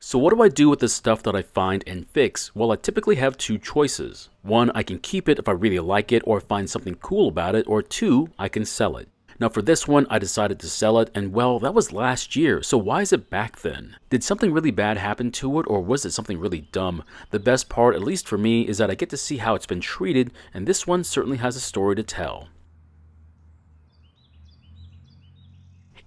So what do I do with the stuff that I find and fix? Well, I typically have two choices. One, I can keep it if I really like it or find something cool about it, or two, I can sell it. Now for this one, I decided to sell it, and well, that was last year, so why is it back then? Did something really bad happen to it, or was it something really dumb? The best part, at least for me, is that I get to see how it's been treated, and this one certainly has a story to tell.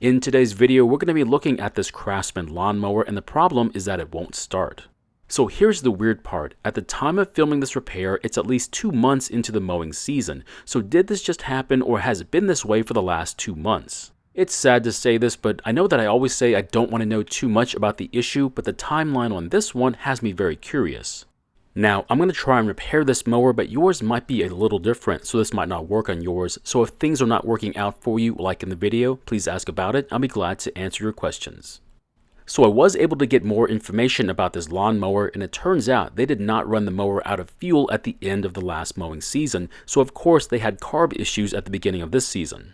In today's video, we're going to be looking at this Craftsman lawnmower, and the problem is that it won't start. So here's the weird part. At the time of filming this repair, it's at least 2 months into the mowing season. So did this just happen, or has it been this way for the last 2 months? It's sad to say this, but I know that I always say I don't want to know too much about the issue, but the timeline on this one has me very curious. Now, I'm going to try and repair this mower, but yours might be a little different, so this might not work on yours. So if things are not working out for you, like in the video, please ask about it. I'll be glad to answer your questions. So I was able to get more information about this lawnmower, and it turns out they did not run the mower out of fuel at the end of the last mowing season, so of course they had carb issues at the beginning of this season.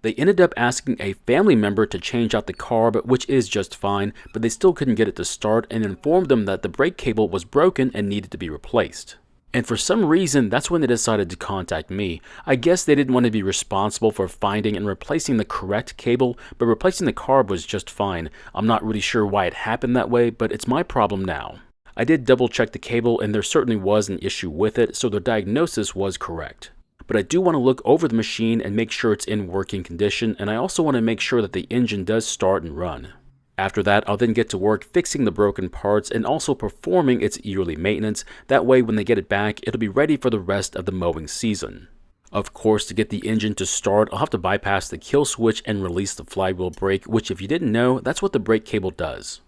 They ended up asking a family member to change out the carb, which is just fine, but they still couldn't get it to start, and informed them that the brake cable was broken and needed to be replaced. And for some reason, that's when they decided to contact me. I guess they didn't want to be responsible for finding and replacing the correct cable, but replacing the carb was just fine. I'm not really sure why it happened that way, but it's my problem now. I did double check the cable, and there certainly was an issue with it, so their diagnosis was correct. But I do want to look over the machine and make sure it's in working condition, and I also want to make sure that the engine does start and run. After that, I'll then get to work fixing the broken parts and also performing its yearly maintenance. That way, when they get it back, it'll be ready for the rest of the mowing season. Of course, to get the engine to start, I'll have to bypass the kill switch and release the flywheel brake, which if you didn't know, that's what the brake cable does.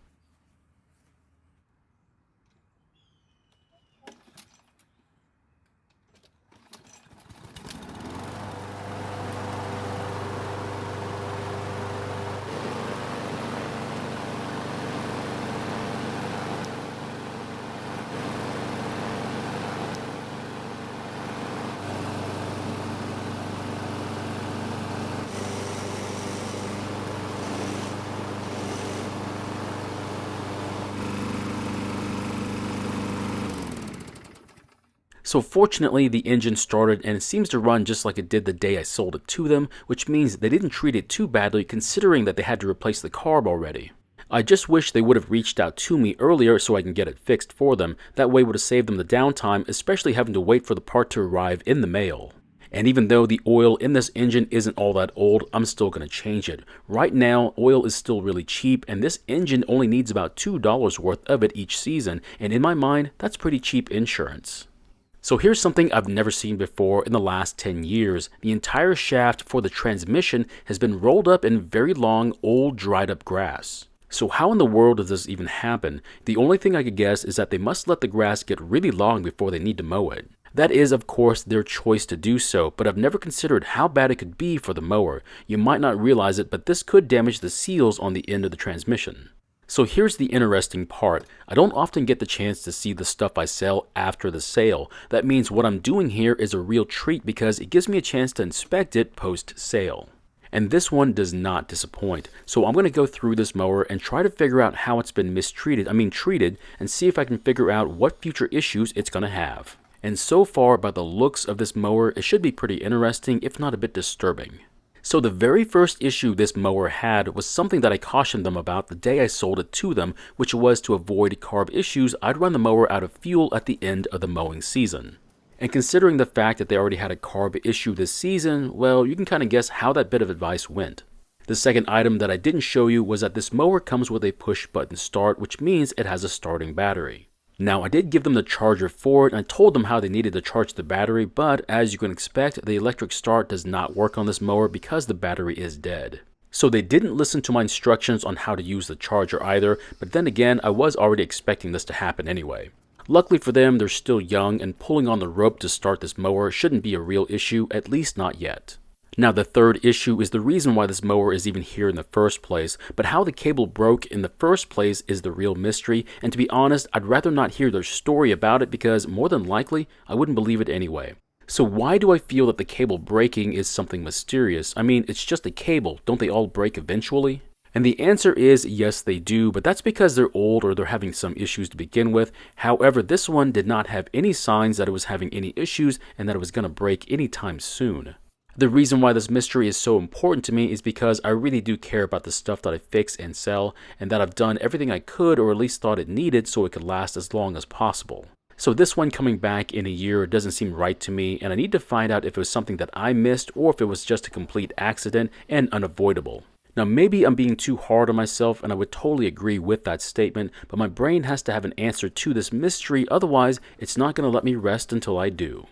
So fortunately, the engine started and it seems to run just like it did the day I sold it to them, which means they didn't treat it too badly considering that they had to replace the carb already. I just wish they would have reached out to me earlier so I can get it fixed for them. That way would have saved them the downtime, especially having to wait for the part to arrive in the mail. And even though the oil in this engine isn't all that old, I'm still going to change it. Right now, oil is still really cheap, and this engine only needs about $2 worth of it each season, and in my mind, that's pretty cheap insurance. So here's something I've never seen before in the last 10 years. The entire shaft for the transmission has been rolled up in very long, old, dried up grass. So how in the world does this even happen? The only thing I could guess is that they must let the grass get really long before they need to mow it. That is, of course, their choice to do so, but I've never considered how bad it could be for the mower. You might not realize it, but this could damage the seals on the end of the transmission. So here's the interesting part. I don't often get the chance to see the stuff I sell after the sale. That means what I'm doing here is a real treat because it gives me a chance to inspect it post-sale. And this one does not disappoint. So I'm going to go through this mower and try to figure out how it's been treated, and see if I can figure out what future issues it's going to have. And so far, by the looks of this mower, it should be pretty interesting, if not a bit disturbing. So the very first issue this mower had was something that I cautioned them about the day I sold it to them, which was to avoid carb issues, I'd run the mower out of fuel at the end of the mowing season. And considering the fact that they already had a carb issue this season, well, you can kind of guess how that bit of advice went. The second item that I didn't show you was that this mower comes with a push button start, which means it has a starting battery. Now, I did give them the charger for it, and I told them how they needed to charge the battery, but as you can expect, the electric start does not work on this mower because the battery is dead. So they didn't listen to my instructions on how to use the charger either, but then again, I was already expecting this to happen anyway. Luckily for them, they're still young, and pulling on the rope to start this mower shouldn't be a real issue, at least not yet. Now the third issue is the reason why this mower is even here in the first place, but how the cable broke in the first place is the real mystery, and to be honest, I'd rather not hear their story about it because more than likely, I wouldn't believe it anyway. So why do I feel that the cable breaking is something mysterious? I mean, it's just a cable, don't they all break eventually? And the answer is yes, they do, but that's because they're old or they're having some issues to begin with. However, this one did not have any signs that it was having any issues and that it was going to break anytime soon. The reason why this mystery is so important to me is because I really do care about the stuff that I fix and sell, and that I've done everything I could or at least thought it needed so it could last as long as possible. So this one coming back in a year doesn't seem right to me, and I need to find out if it was something that I missed or if it was just a complete accident and unavoidable. Now maybe I'm being too hard on myself and I would totally agree with that statement, but my brain has to have an answer to this mystery, otherwise it's not going to let me rest until I do.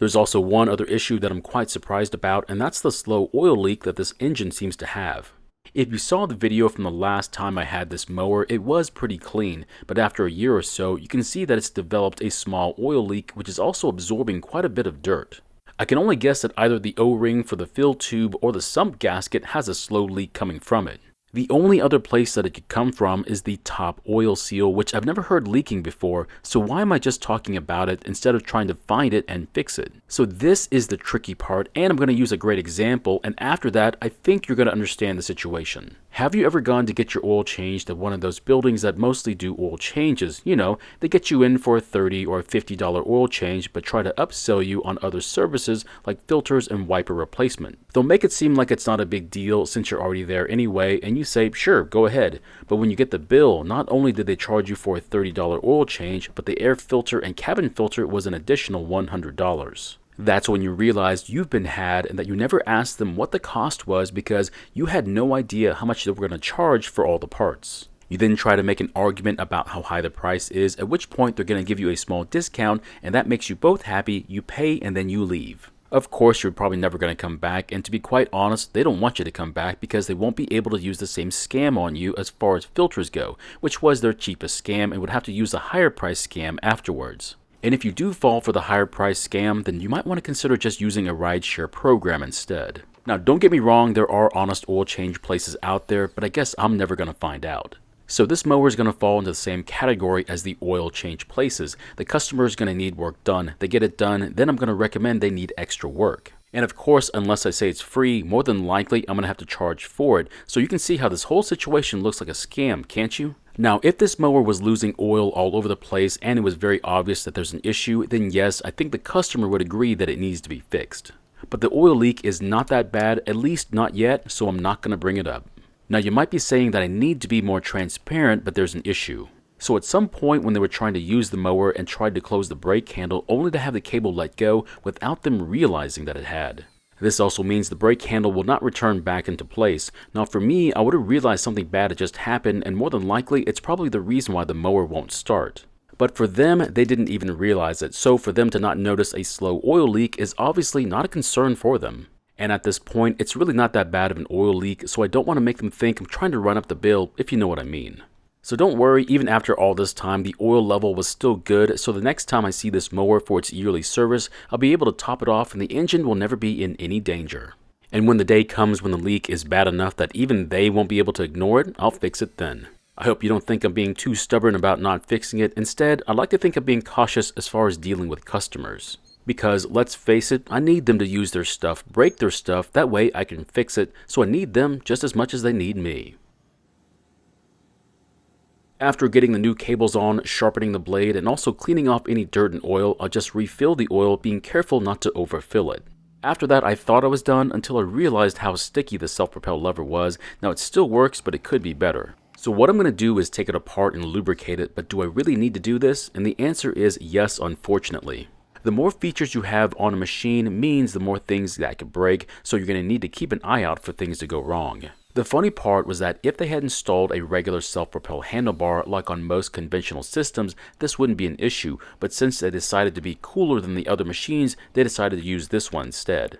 There's also one other issue that I'm quite surprised about, and that's the slow oil leak that this engine seems to have. If you saw the video from the last time I had this mower, it was pretty clean, but after a year or so, you can see that it's developed a small oil leak which is also absorbing quite a bit of dirt. I can only guess that either the O-ring for the fill tube or the sump gasket has a slow leak coming from it. The only other place that it could come from is the top oil seal, which I've never heard leaking before, so why am I just talking about it instead of trying to find it and fix it? So this is the tricky part, and I'm going to use a great example, and after that, I think you're going to understand the situation. Have you ever gone to get your oil changed at one of those buildings that mostly do oil changes? You know, they get you in for a $30 or $50 oil change, but try to upsell you on other services like filters and wiper replacement. They'll make it seem like it's not a big deal since you're already there anyway, and you say, sure, go ahead. But when you get the bill, not only did they charge you for a $30 oil change, but the air filter and cabin filter was an additional $100. That's when you realized you've been had and that you never asked them what the cost was because you had no idea how much they were going to charge for all the parts. You then try to make an argument about how high the price is, at which point they're going to give you a small discount, and that makes you both happy. You pay and then you leave. Of course, you're probably never going to come back, and to be quite honest, they don't want you to come back because they won't be able to use the same scam on you as far as filters go, which was their cheapest scam, and would have to use a higher price scam afterwards. And if you do fall for the higher price scam, then you might want to consider just using a rideshare program instead. Now, don't get me wrong, there are honest oil change places out there, but I guess I'm never going to find out. So this mower is going to fall into the same category as the oil change places. The customer is going to need work done. They get it done, then I'm going to recommend they need extra work. And of course, unless I say it's free, more than likely I'm going to have to charge for it. So you can see how this whole situation looks like a scam, can't you? Now, if this mower was losing oil all over the place and it was very obvious that there's an issue, then yes, I think the customer would agree that it needs to be fixed. But the oil leak is not that bad, at least not yet, so I'm not going to bring it up. Now, you might be saying that I need to be more transparent, but there's an issue. So at some point when they were trying to use the mower and tried to close the brake handle only to have the cable let go without them realizing that it had. This also means the brake handle will not return back into place. Now for me, I would have realized something bad had just happened, and more than likely it's probably the reason why the mower won't start. But for them, they didn't even realize it, so for them to not notice a slow oil leak is obviously not a concern for them. And at this point, it's really not that bad of an oil leak, so I don't want to make them think I'm trying to run up the bill, if you know what I mean. So don't worry, even after all this time, the oil level was still good, so the next time I see this mower for its yearly service, I'll be able to top it off and the engine will never be in any danger. And when the day comes when the leak is bad enough that even they won't be able to ignore it, I'll fix it then. I hope you don't think I'm being too stubborn about not fixing it. Instead, I like to think I'm being cautious as far as dealing with customers. Because, let's face it, I need them to use their stuff, break their stuff, that way I can fix it, so I need them just as much as they need me. After getting the new cables on, sharpening the blade, and also cleaning off any dirt and oil, I'll just refill the oil, being careful not to overfill it. After that, I thought I was done until I realized how sticky the self-propel lever was. Now it still works, but it could be better. So what I'm going to do is take it apart and lubricate it, but do I really need to do this? And the answer is yes, unfortunately. The more features you have on a machine means the more things that could break, so you're going to need to keep an eye out for things to go wrong. The funny part was that if they had installed a regular self-propel handlebar like on most conventional systems, this wouldn't be an issue, but since they decided to be cooler than the other machines, they decided to use this one instead.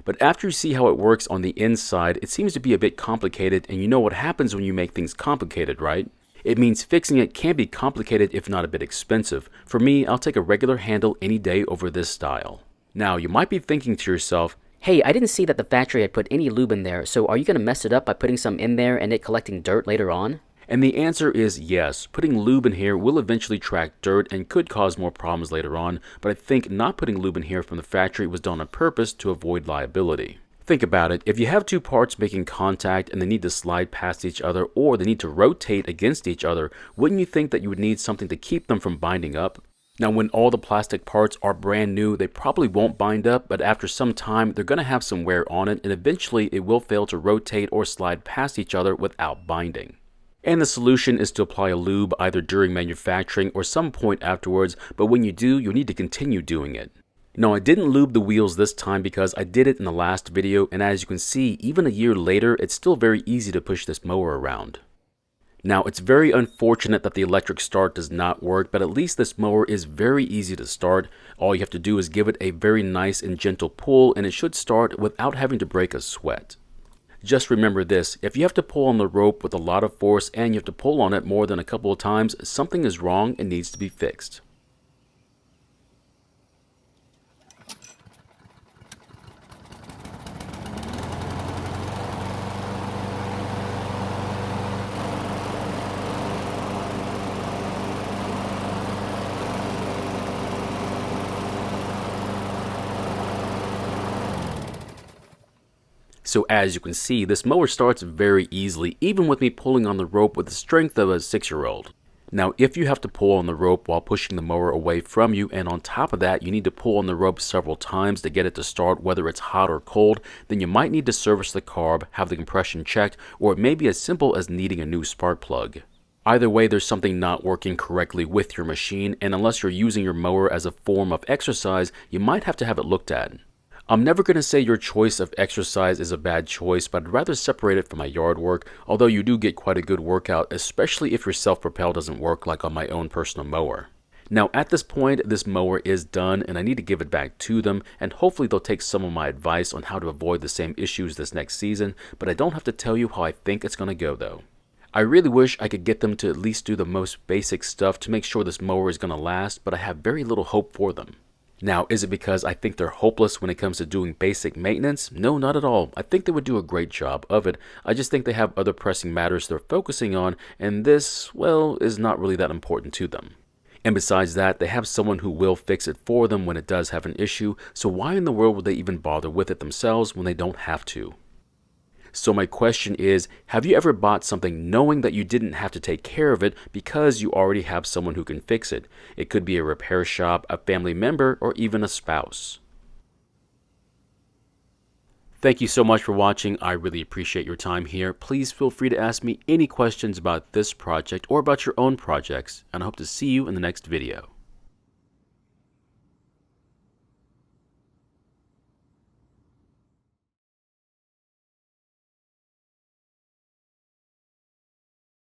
But after you see how it works on the inside, it seems to be a bit complicated, and you know what happens when you make things complicated, right? It means fixing it can be complicated if not a bit expensive. For me, I'll take a regular handle any day over this style. Now, you might be thinking to yourself, hey, I didn't see that the factory had put any lube in there, so are you going to mess it up by putting some in there and it collecting dirt later on? And the answer is yes. Putting lube in here will eventually track dirt and could cause more problems later on, but I think not putting lube in here from the factory was done on purpose to avoid liability. Think about it, if you have two parts making contact and they need to slide past each other or they need to rotate against each other, wouldn't you think that you would need something to keep them from binding up? Now when all the plastic parts are brand new, they probably won't bind up, but after some time they're going to have some wear on it and eventually it will fail to rotate or slide past each other without binding. And the solution is to apply a lube either during manufacturing or some point afterwards, but when you do, you'll need to continue doing it. No, I didn't lube the wheels this time because I did it in the last video, and as you can see, even a year later, it's still very easy to push this mower around. Now, it's very unfortunate that the electric start does not work, but at least this mower is very easy to start. All you have to do is give it a very nice and gentle pull, and it should start without having to break a sweat. Just remember this, if you have to pull on the rope with a lot of force and you have to pull on it more than a couple of times, something is wrong and needs to be fixed. So as you can see, this mower starts very easily, even with me pulling on the rope with the strength of a 6-year-old. Now, if you have to pull on the rope while pushing the mower away from you, and on top of that, you need to pull on the rope several times to get it to start, whether it's hot or cold, then you might need to service the carb, have the compression checked, or it may be as simple as needing a new spark plug. Either way, there's something not working correctly with your machine, and unless you're using your mower as a form of exercise, you might have to have it looked at. I'm never going to say your choice of exercise is a bad choice, but I'd rather separate it from my yard work, although you do get quite a good workout, especially if your self-propel doesn't work like on my own personal mower. Now at this point, this mower is done and I need to give it back to them, and hopefully they'll take some of my advice on how to avoid the same issues this next season, but I don't have to tell you how I think it's going to go though. I really wish I could get them to at least do the most basic stuff to make sure this mower is going to last, but I have very little hope for them. Now, is it because I think they're hopeless when it comes to doing basic maintenance? No, not at all. I think they would do a great job of it. I just think they have other pressing matters they're focusing on, and this, well, is not really that important to them. And besides that, they have someone who will fix it for them when it does have an issue, so why in the world would they even bother with it themselves when they don't have to? So my question is, have you ever bought something knowing that you didn't have to take care of it because you already have someone who can fix it? It could be a repair shop, a family member, or even a spouse. Thank you so much for watching. I really appreciate your time here. Please feel free to ask me any questions about this project or about your own projects, and I hope to see you in the next video.